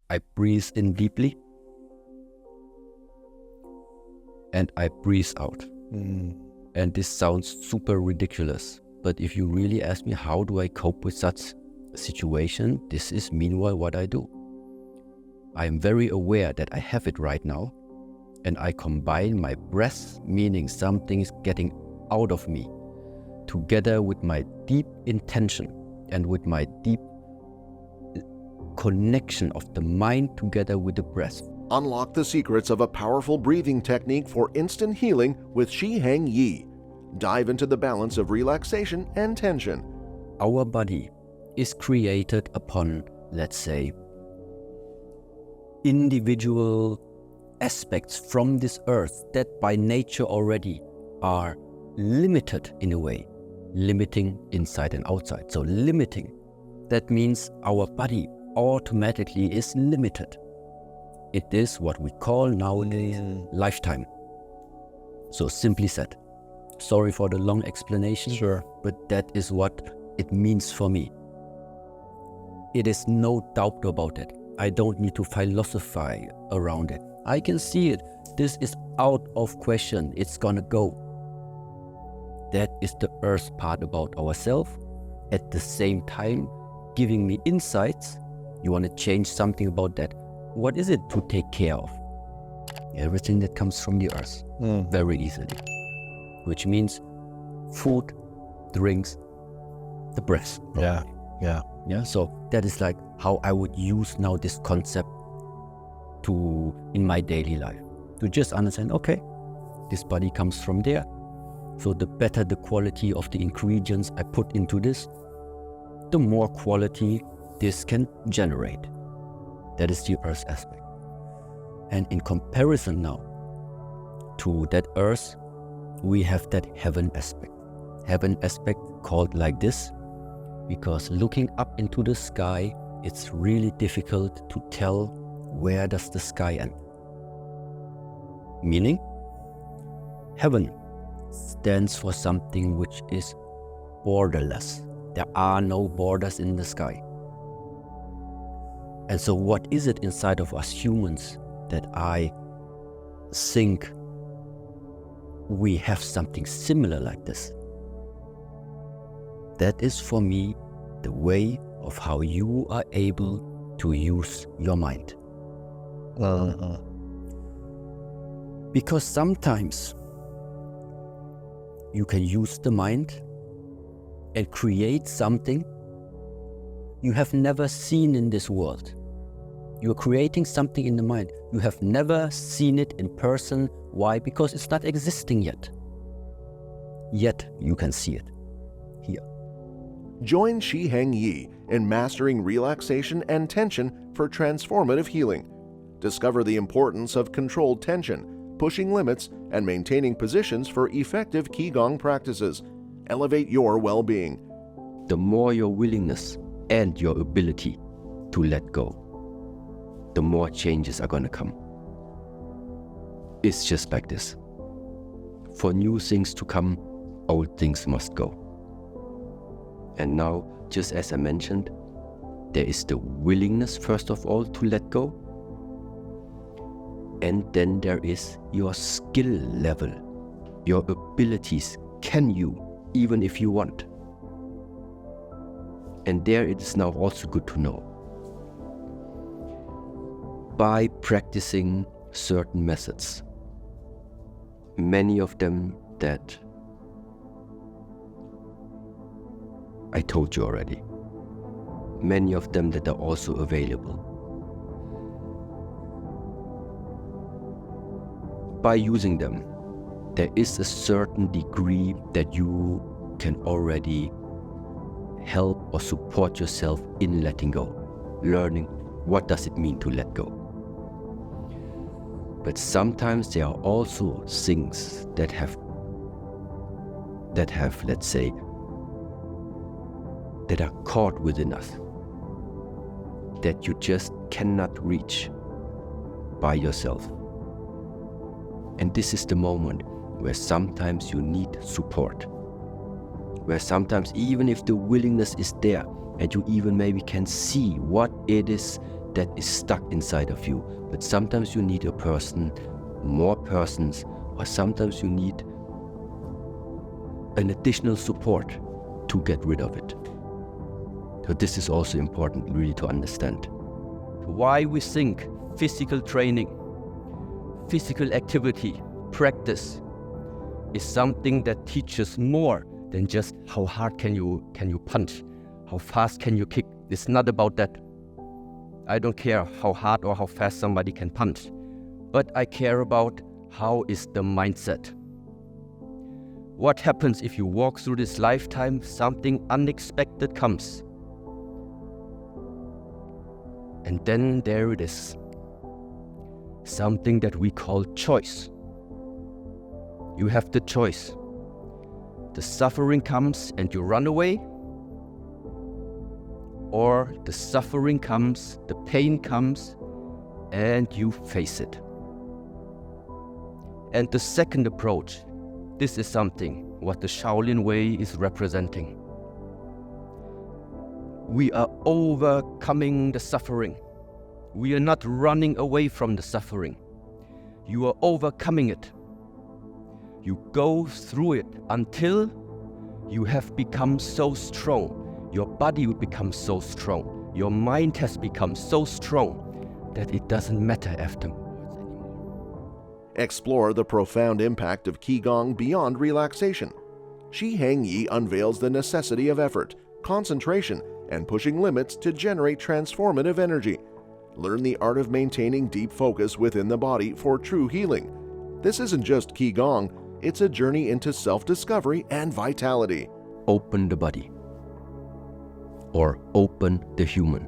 I breathe in deeply and I breathe out. And this sounds super ridiculous, but if you really ask me how do I cope with such a situation, this is meanwhile what I do. I am very aware that I have it right now, and I combine my breath, meaning something is getting out of me, together with my deep intention and with my deep connection of the mind together with the breath. Unlock the secrets of a powerful breathing technique for instant healing with Shi Heng Yi. Dive into the balance of relaxation and tension. Our body is created upon, let's say, individual aspects from this earth that by nature already are limited in a way, limiting inside and outside. So limiting, that means our body automatically is limited. It is what we call nowadays lifetime. So simply said, sorry for the long explanation, Sure. but that is what it means for me. It is no doubt about it. I don't need to philosophize around it. I can see it. This is out of question. It's gonna go. That is the earth part about ourselves. At the same time, giving me insights. You want to change something about that. What is it to take care of? Everything that comes from the earth, very easily. Which means food, drinks, the breath. Probably. Yeah. So that is like how I would use now this concept in my daily life, to just understand, okay, this body comes from there. So the better the quality of the ingredients I put into this, the more quality this can generate. That is the earth aspect. And in comparison now to that earth, we have that heaven aspect. Heaven aspect called like this because looking up into the sky, it's really difficult to tell where does the sky end. Meaning, heaven stands for something which is borderless. There are no borders in the sky. And so what is it inside of us humans that I think we have something similar like this? That is for me the way of how you are able to use your mind. Because sometimes you can use the mind and create something you have never seen in this world. You're creating something in the mind. You have never seen it in person. Why? Because it's not existing yet. Yet you can see it here. Join Shi Heng Yi in mastering relaxation and tension for transformative healing. Discover the importance of controlled tension, pushing limits, and maintaining positions for effective Qigong practices. Elevate your well-being. The more your willingness and your ability to let go, the more changes are gonna come. It's just like this. For new things to come, old things must go. And now, just as I mentioned, there is the willingness, first of all, to let go. And then there is your skill level, your abilities. Can you, even if you want? And there it is now also good to know. By practicing certain methods, many of them that I told you already, many of them that are also available. By using them, there is a certain degree that you can already help or support yourself in letting go, learning what does it mean to let go. But sometimes there are also things that have, let's say, that are caught within us, that you just cannot reach by yourself. And this is the moment where sometimes you need support, where sometimes even if the willingness is there and you even maybe can see what it is that is stuck inside of you. But sometimes you need a person, more persons, or sometimes you need an additional support to get rid of it. So this is also important really to understand. Why we think physical training, physical activity, practice is something that teaches more than just how hard can you punch, how fast can you kick. It's not about that. I don't care how hard or how fast somebody can punch, but I care about how is the mindset. What happens if you walk through this lifetime, something unexpected comes? And then there it is, something that we call choice. You have the choice. The suffering comes and you run away, or the suffering comes, the pain comes, and you face it. And the second approach, this is something what the Shaolin Way is representing. We are overcoming the suffering. We are not running away from the suffering. You are overcoming it. You go through it until you have become so strong. Your body will become so strong. Your mind has become so strong that it doesn't matter afterwards anymore. Explore the profound impact of Qigong beyond relaxation. Shi Heng Yi unveils the necessity of effort, concentration, and pushing limits to generate transformative energy. Learn the art of maintaining deep focus within the body for true healing. This isn't just Qigong, it's a journey into self-discovery and vitality. Open the body, or open the human.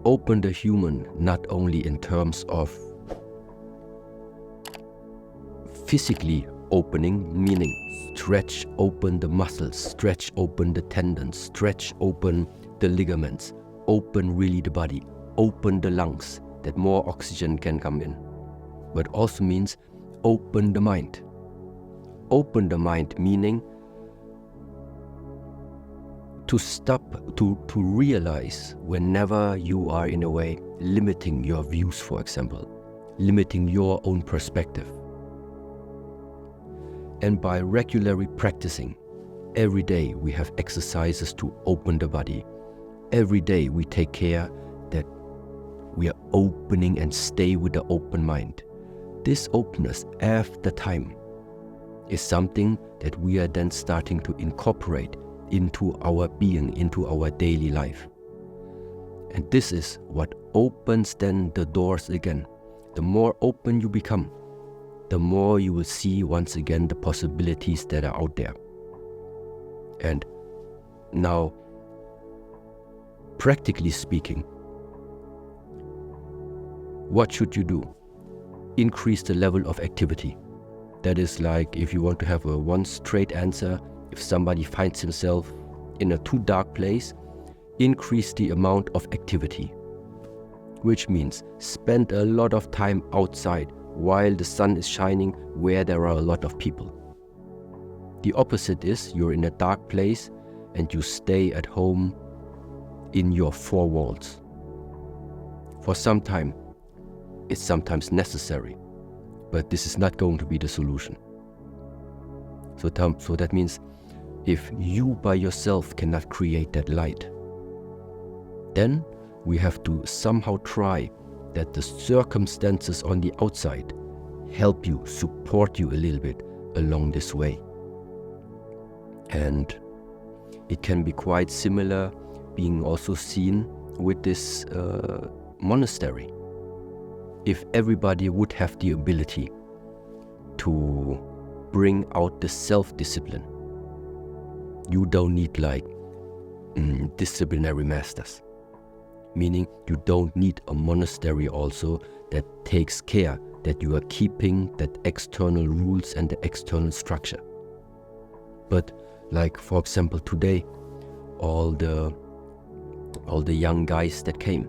Open the human not only in terms of physically opening, meaning stretch open the muscles, stretch open the tendons, stretch open the ligaments, open really the body, open the lungs, that more oxygen can come in. But also means open the mind. Open the mind, meaning to stop, to realize whenever you are in a way limiting your views, for example, limiting your own perspective. And by regularly practicing, every day we have exercises to open the body. Every day we take care that we are opening and stay with the open mind. This openness after time is something that we are then starting to incorporate into our being, into our daily life. And this is what opens then the doors again. The more open you become, the more you will see once again the possibilities that are out there. And now, practically speaking, what should you do? Increase the level of activity. That is like, if you want to have a one straight answer, if somebody finds himself in a too dark place, increase the amount of activity. Which means spend a lot of time outside while the sun is shining, where there are a lot of people. The opposite is you're in a dark place and you stay at home in your four walls. For some time, it's sometimes necessary, but this is not going to be the solution. So that means if you by yourself cannot create that light, then we have to somehow try that the circumstances on the outside help you, support you a little bit along this way. And it can be quite similar, being also seen with this monastery. If everybody would have the ability to bring out the self-discipline, you don't need like disciplinary masters. Meaning you don't need a monastery also that takes care that you are keeping that external rules and the external structure. But like, for example, today, all the young guys that came,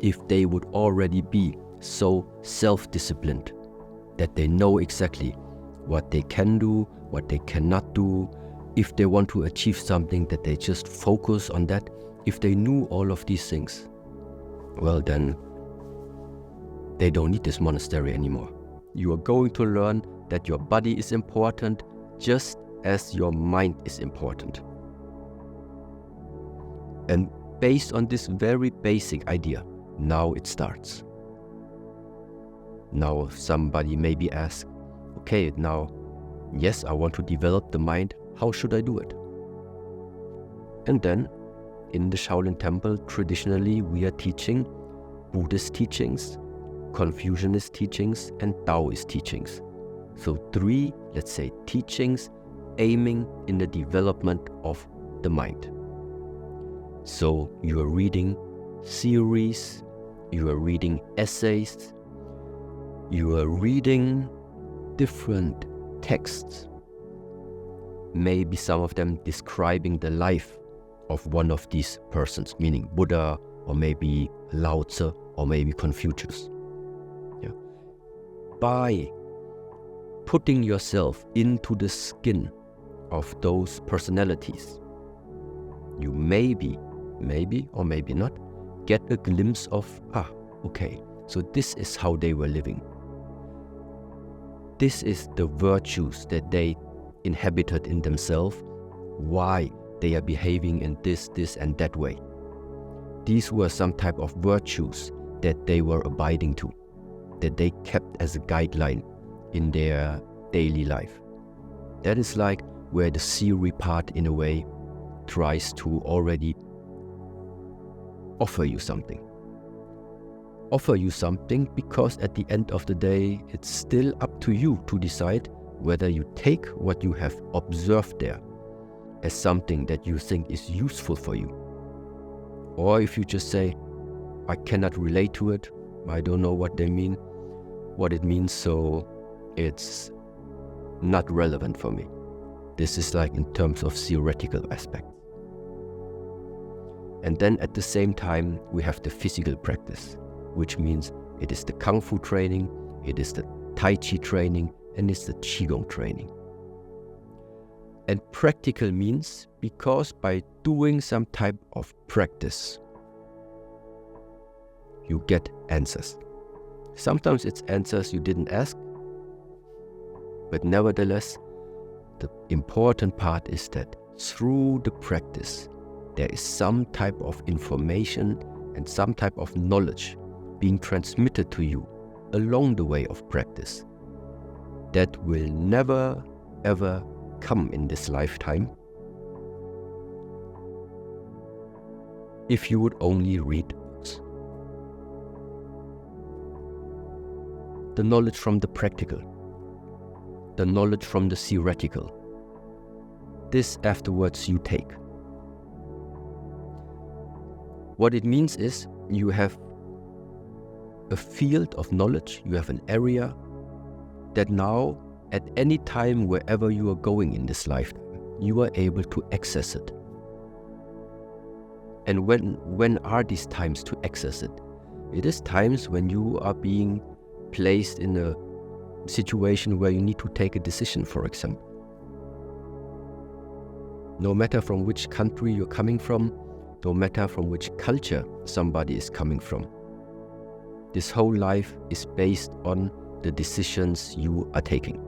if they would already be so self-disciplined that they know exactly what they can do, what they cannot do, if they want to achieve something, that they just focus on that. If they knew all of these things, well then, they don't need this monastery anymore. You are going to learn that your body is important just as your mind is important. And based on this very basic idea, now it starts. Now somebody maybe asks, okay, now, yes, I want to develop the mind. How should I do it? And then, in the Shaolin Temple, traditionally, we are teaching Buddhist teachings, Confucianist teachings, and Taoist teachings. So 3, let's say, teachings aiming in the development of the mind. So you are reading theories, you are reading essays, you are reading different texts, maybe some of them describing the life of one of these persons, meaning Buddha, or maybe Lao Tzu, or maybe Confucius. Yeah. By putting yourself into the skin of those personalities, you maybe or maybe not, get a glimpse of, okay, so this is how they were living. This is the virtues that they inhabited in themselves, why they are behaving in this and that way. These were some type of virtues that they were abiding to, that they kept as a guideline in their daily life. That is like where the theory part, in a way, tries to already offer you something. Offer you something because at the end of the day, it's still up to you to decide whether you take what you have observed there as something that you think is useful for you. Or if you just say, I cannot relate to it, I don't know what it means, so it's not relevant for me. This is like in terms of theoretical aspect. And then at the same time, we have the physical practice, which means it is the Kung Fu training, it is the Tai Chi training, and it's the Qigong training. And practical means because by doing some type of practice, you get answers. Sometimes it's answers you didn't ask, but nevertheless, the important part is that through the practice, there is some type of information and some type of knowledge being transmitted to you along the way of practice that will never ever come in this lifetime if you would only read books. The knowledge from the practical, the knowledge from the theoretical, this afterwards you take. What it means is you have a field of knowledge, you have an area that now at any time wherever you are going in this lifetime, you are able to access it. And when are these times to access it? It is times when you are being placed in a situation where you need to take a decision, for example. No matter from which country you're coming from, no matter from which culture somebody is coming from, this whole life is based on the decisions you are taking.